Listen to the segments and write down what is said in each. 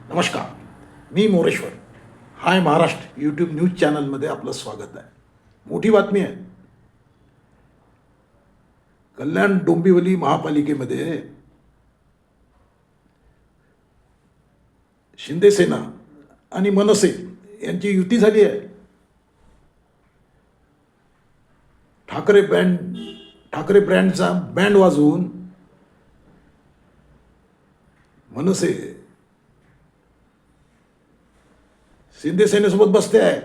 नमस्कार, मी मोरेश्वर. हाय Maharashtra YouTube news चॅनलमध्ये आपलं स्वागत आहे. मोठी बातमी आहे. कल्याण डोंबिवली महापालिकेमध्ये शिंदे सेना आणि मनसे यांची युती झाली आहे. ठाकरे ब्रँडचा बँड वाजवून मनसे शिंदे सेनेसोबत बसते आहे.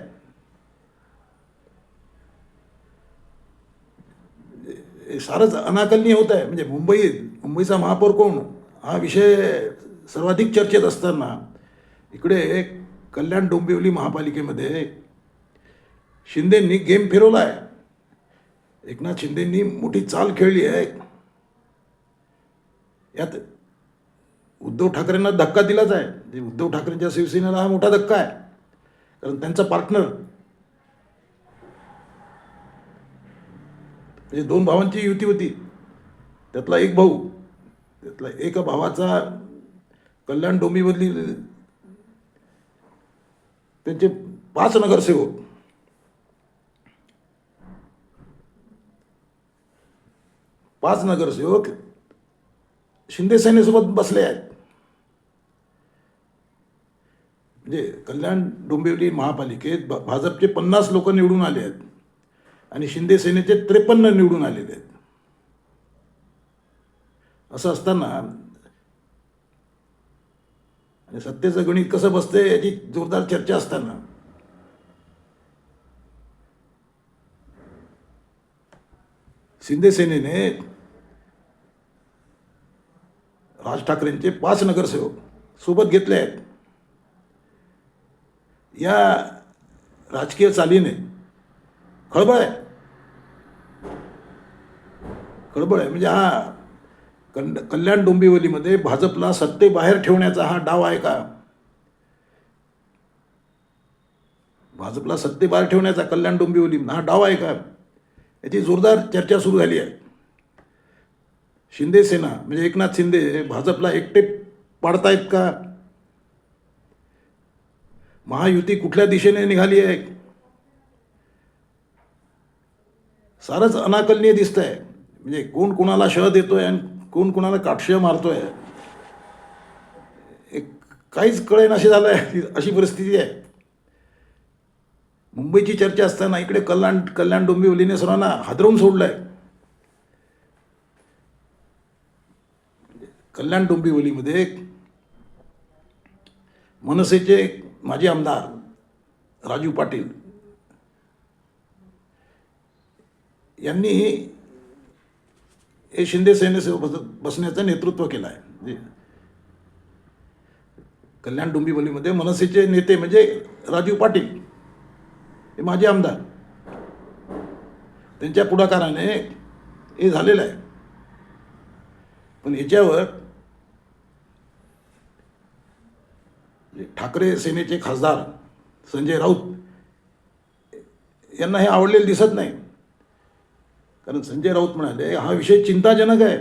हे सारंच अनाकलनीय होत आहे. म्हणजे मुंबईचा महापौर कोण हा विषय सर्वाधिक चर्चेत असताना इकडे कल्याण डोंबिवली महापालिकेमध्ये शिंदेंनी गेम फिरवला आहे. एकनाथ शिंदेंनी मोठी चाल खेळली आहे. यात उद्धव ठाकरेंना धक्का दिलाच आहे. म्हणजे उद्धव ठाकरेंच्या शिवसेनेला हा मोठा धक्का आहे. कारण त्यांचा पार्टनर म्हणजे दोन भावांची युती होती. त्यातला एक भाऊ, त्यातला एका भावाचा कल्याण डोंबिवली त्यांचे 5 नगरसेवक शिंदे सेनेसोबत बसले आहेत. म्हणजे कल्याण डोंबिवली महापालिकेत भाजपचे 50 लोक निवडून आले आहेत आणि शिंदे सेनेचे 53 निवडून आलेले आहेत. असं असताना आणि सत्तेचं गणित कसं बसते याची जोरदार चर्चा असताना शिंदे सेनेने राज ठाकरेंचे 5 नगरसेवक सोबत घेतले आहेत. या राजकीय चालीने खळबळ आहे. म्हणजे हा कल्याण डोंबिवलीमध्ये भाजपला सत्तेबाहेर ठेवण्याचा हा डाव आहे का? भाजपला सत्तेबाहेर ठेवण्याचा कल्याण डोंबिवली हा डाव आहे का? याची जोरदार चर्चा सुरू झाली आहे. शिंदे सेना म्हणजे एकनाथ शिंदे भाजपला एकटे पाडतायत का? महायुती कुठल्या दिशेने निघाली आहे? सारंच अनाकलनीय दिसतंय. म्हणजे कोण कोणाला शह देतोय आणि कोण कोणाला काटशह मारतोय काहीच कळेनासे झालंय. अशी परिस्थिती आहे. मुंबईची चर्चा असताना इकडे कल्याण डोंबिवलीने सर्वांना हादरवून सोडलंय. कल्याण डोंबिवलीमध्ये मनसेचे माजी आमदार राजू पाटील यांनी हे शिंदे सेनेसोबत बसण्याचं नेतृत्व केलं आहे. म्हणजे कल्याण डोंबिवलीमध्ये मनसेचे नेते म्हणजे राजू पाटील हे माजी आमदार, त्यांच्या पुढाकाराने हे झालेलं आहे. पण याच्यावर ठाकरे सेनेचे खासदार संजय राऊत यांना हे आवडलेलं दिसत नाही. कारण संजय राऊत म्हणाले हा विषय चिंताजनक आहे.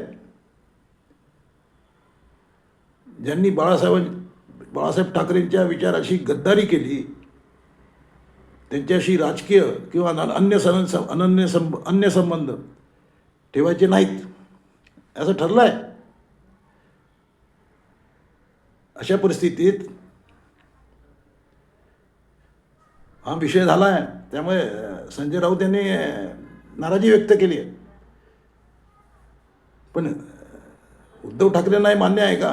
ज्यांनी बाळासाहेब ठाकरेंच्या विचाराशी गद्दारी केली त्यांच्याशी राजकीय किंवा अन्य संबंध ठेवायचे नाहीत असं ठरलं आहे. अशा परिस्थितीत हा विषय झाला आहे. त्यामुळे संजय राऊत यांनी नाराजी व्यक्त केली आहे. पण उद्धव ठाकरेंना हे मान्य आहे का?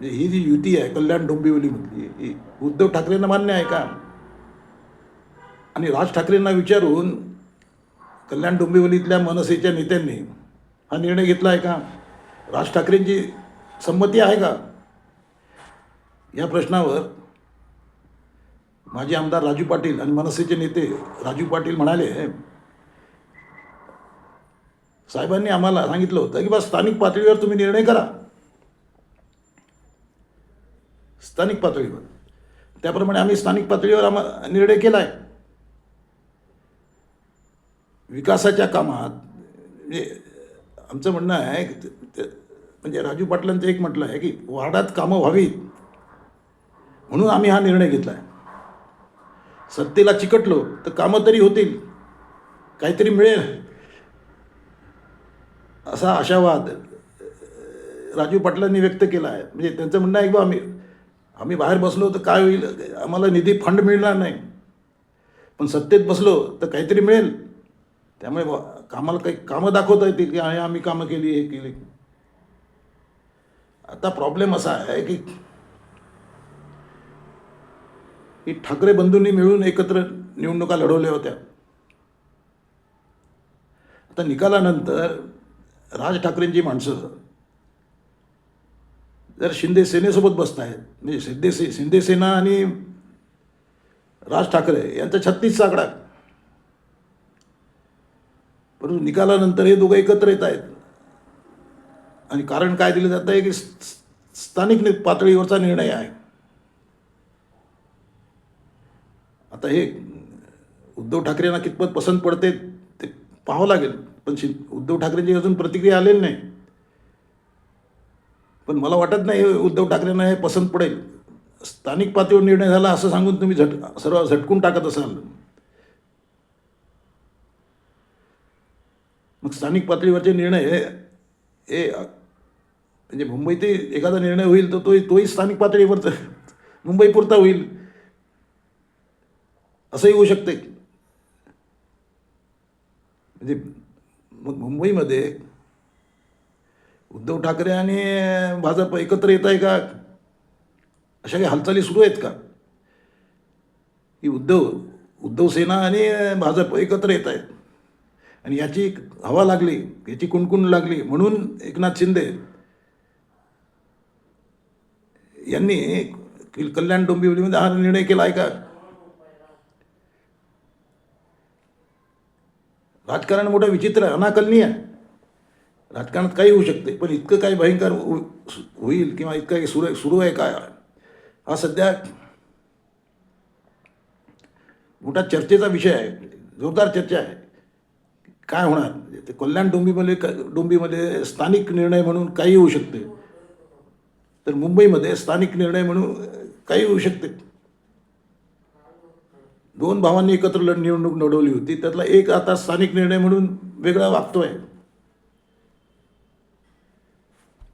ही जी युती आहे कल्याण डोंबिवलीमधली ही उद्धव ठाकरेंना मान्य आहे का? आणि राज ठाकरेंना विचारून कल्याण डोंबिवलीतल्या मनसेच्या नेत्यांनी हा निर्णय घेतला आहे का? राज ठाकरेंची संमती आहे का? या प्रश्नावर माजी आमदार राजू पाटील आणि मनसेचे नेते राजू पाटील म्हणाले साहेबांनी आम्हाला सांगितलं होतं की बा स्थानिक पातळीवर तुम्ही निर्णय करा. स्थानिक पातळीवर त्याप्रमाणे आम्ही स्थानिक पातळीवर निर्णय केला आहे. विकासाच्या कामात म्हणजे आमचं म्हणणं आहे म्हणजे राजू पाटलांचं एक म्हटलं आहे की वार्डात कामं व्हावीत म्हणून आम्ही हा निर्णय घेतला आहे. सत्तेला चिकटलो तर कामं तरी होतील, काहीतरी मिळेल, असा आशावाद राजू पाटलांनी व्यक्त केला आहे. म्हणजे त्यांचं म्हणणं आहे की बा आम्ही बाहेर बसलो तर काय होईल, आम्हाला निधी फंड मिळणार नाही, पण सत्तेत बसलो तर काहीतरी मिळेल, त्यामुळे कामाला काही कामं दाखवता येतील की आम्ही कामं केली, हे केली. आता प्रॉब्लेम असा आहे की ठाकरे बंधूंनी मिळून एकत्र निवडणुका लढवल्या होत्या. आता निकालानंतर राज ठाकरेंची माणसं जर शिंदे सेनेसोबत बसत आहेत, म्हणजे शिंदे सेना आणि राज ठाकरे यांचा 36 आकडा, परंतु निकालानंतर हे दोघं एकत्र येत आहेत. आणि कारण काय दिलं जातं आहे की स्थानिक पातळीवरचा निर्णय आहे. आता हे उद्धव ठाकरेंना कितपत पसंत पडते ते पाहावं लागेल, पण उद्धव ठाकरेंची अजून प्रतिक्रिया आलेली नाही. पण मला वाटत नाही उद्धव ठाकरेंना हे पसंत पडेल. स्थानिक पातळीवर निर्णय झाला असं सांगून तुम्ही सर्व झटकून टाकत असाल. मग स्थानिक पातळीवरचे निर्णय हे म्हणजे मुंबईत एखादा निर्णय होईल तर तोही स्थानिक पातळीवरचा मुंबईपुरता होईल, असंही होऊ शकते. म्हणजे मग मुंबईमध्ये उद्धव ठाकरे आणि भाजप एकत्र येत आहे का, अशा काही हालचाली सुरू आहेत का, की उद्धव सेना आणि भाजप एकत्र येत आहेत आणि याची हवा लागली, याची कुणकुण लागली, म्हणून एकनाथ शिंदे यांनी कल्याण डोंबिवलीमध्ये हा निर्णय केला आहे का. राजकारण मोठं विचित्र आहे, अनाकलनीय आहे. राजकारणात काही होऊ शकते, पण इतकं काही भयंकर होईल किंवा इतकं काही सुरू आहे काय, हा सध्या मोठा चर्चेचा विषय आहे, जोरदार चर्चा आहे. काय होणार ते कल्याण डोंबीमध्ये स्थानिक निर्णय म्हणून काही होऊ शकते, तर मुंबईमध्ये स्थानिक निर्णय म्हणून काही होऊ शकते. दोन भावांनी एकत्र निवडणूक लढवली होती, त्यातला एक आता स्थानिक निर्णय म्हणून वेगळा वागतोय.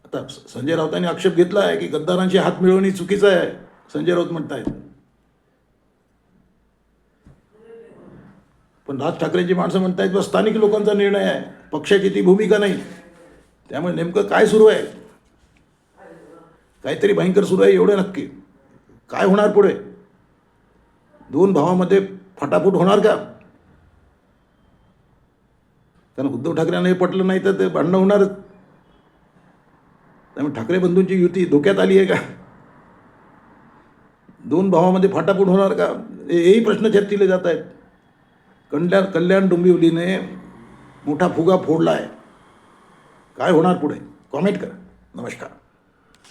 आता संजय राऊतांनी आक्षेप घेतला आहे की गद्दारांची हात मिळवणी चुकीचं आहे, संजय राऊत म्हणतायत. पण राज ठाकरेंची माणसं म्हणतायत बस स्थानिक लोकांचा निर्णय आहे, पक्षाची ती भूमिका नाही. त्यामुळे नेमकं काय सुरू आहे, काहीतरी भयंकर सुरू आहे एवढं नक्की. काय होणार पुढे, दोन भावामध्ये फटाफूट होणार का, कारण उद्धव ठाकरेंना हे पटलं नाही तर ते भांडणं होणारच. त्यामुळे ठाकरे बंधूंची युती धोक्यात आली आहे का, दोन भावामध्ये फाटाफूट होणार का, हेही प्रश्न चर्चिले जात आहेत. कल्याण डोंबिवलीने मोठा फुगा फोडला आहे. काय होणार पुढे, कॉमेंट करा. नमस्कार.